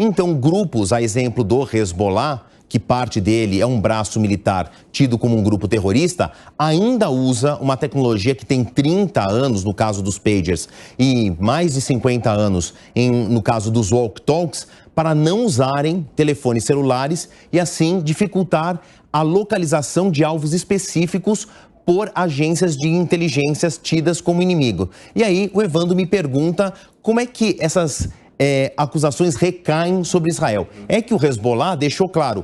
Então, grupos, a exemplo do Hezbollah, que parte dele é um braço militar tido como um grupo terrorista, ainda usa uma tecnologia que tem 30 anos, no caso dos pagers, e mais de 50 anos no caso dos walkie-talkies, para não usarem telefones celulares e, assim, dificultar a localização de alvos específicos por agências de inteligências tidas como inimigo. E aí, o Evandro me pergunta como é que essas acusações recaem sobre Israel. É que o Hezbollah deixou claro,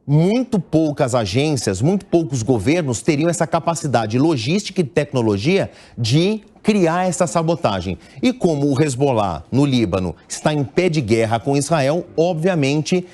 muito poucas agências, muito poucos governos teriam essa capacidade logística e tecnologia de criar essa sabotagem. E como o Hezbollah, no Líbano, está em pé de guerra com Israel, obviamente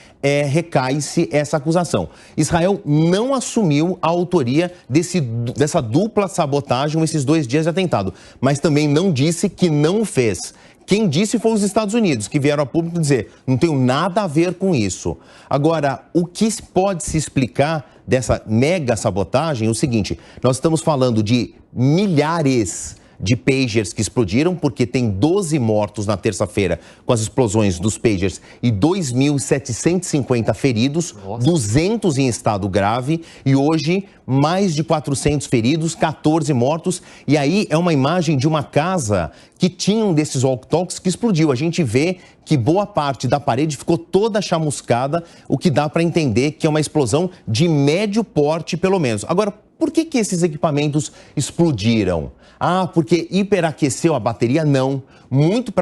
recai-se essa acusação. Israel não assumiu a autoria dessa dupla sabotagem esses 2 dias de atentado, mas também não disse que não fez. Quem disse foi os Estados Unidos, que vieram a público dizer, não tenho nada a ver com isso. Agora, o que pode se explicar dessa mega sabotagem é o seguinte, nós estamos falando de milhares de pagers que explodiram, porque tem 12 mortos na terça-feira com as explosões dos pagers e 2.750 feridos, 200 em estado grave e hoje mais de 400 feridos, 14 mortos. E aí é uma imagem de uma casa que tinha um desses walkie-talkies que explodiu. A gente vê que boa parte da parede ficou toda chamuscada, o que dá para entender que é uma explosão de médio porte, pelo menos. Agora, por que esses equipamentos explodiram? Ah, porque hiperaqueceu a bateria? Não. Muito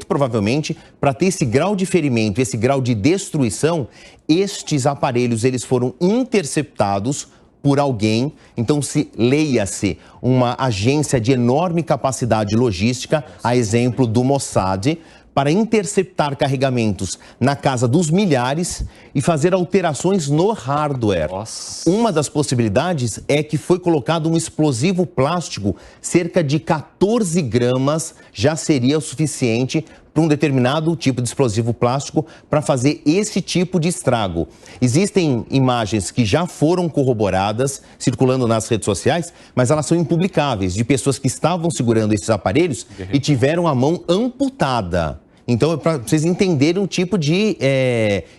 provavelmente, para ter esse grau de ferimento, esse grau de destruição, estes aparelhos eles foram interceptados por alguém. Então, leia-se uma agência de enorme capacidade logística, a exemplo do Mossad, para interceptar carregamentos na casa dos milhares e fazer alterações no hardware. Nossa. Uma das possibilidades é que foi colocado um explosivo plástico, cerca de 14 gramas já seria o suficiente para um determinado tipo de explosivo plástico para fazer esse tipo de estrago. Existem imagens que já foram corroboradas, circulando nas redes sociais, mas elas são impublicáveis, de pessoas que estavam segurando esses aparelhos e tiveram a mão amputada. Então, é para vocês entenderem o tipo de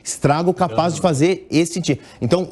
estrago capaz de fazer esse tipo. Então,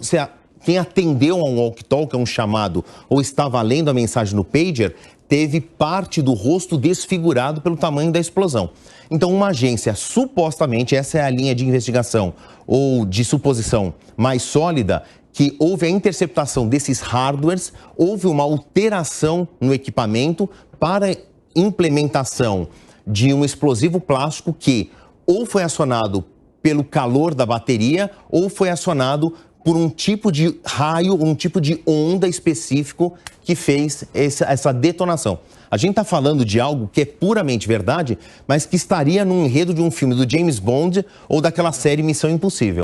quem atendeu a um walkie-talkie, a um chamado, ou estava lendo a mensagem no pager, teve parte do rosto desfigurado pelo tamanho da explosão. Então, uma agência, supostamente, essa é a linha de investigação ou de suposição mais sólida, que houve a interceptação desses hardwares, houve uma alteração no equipamento para implementação de um explosivo plástico que ou foi acionado pelo calor da bateria ou foi acionado por um tipo de raio, um tipo de onda específico que fez essa detonação. A gente está falando de algo que é puramente verdade, mas que estaria no enredo de um filme do James Bond ou daquela série Missão Impossível.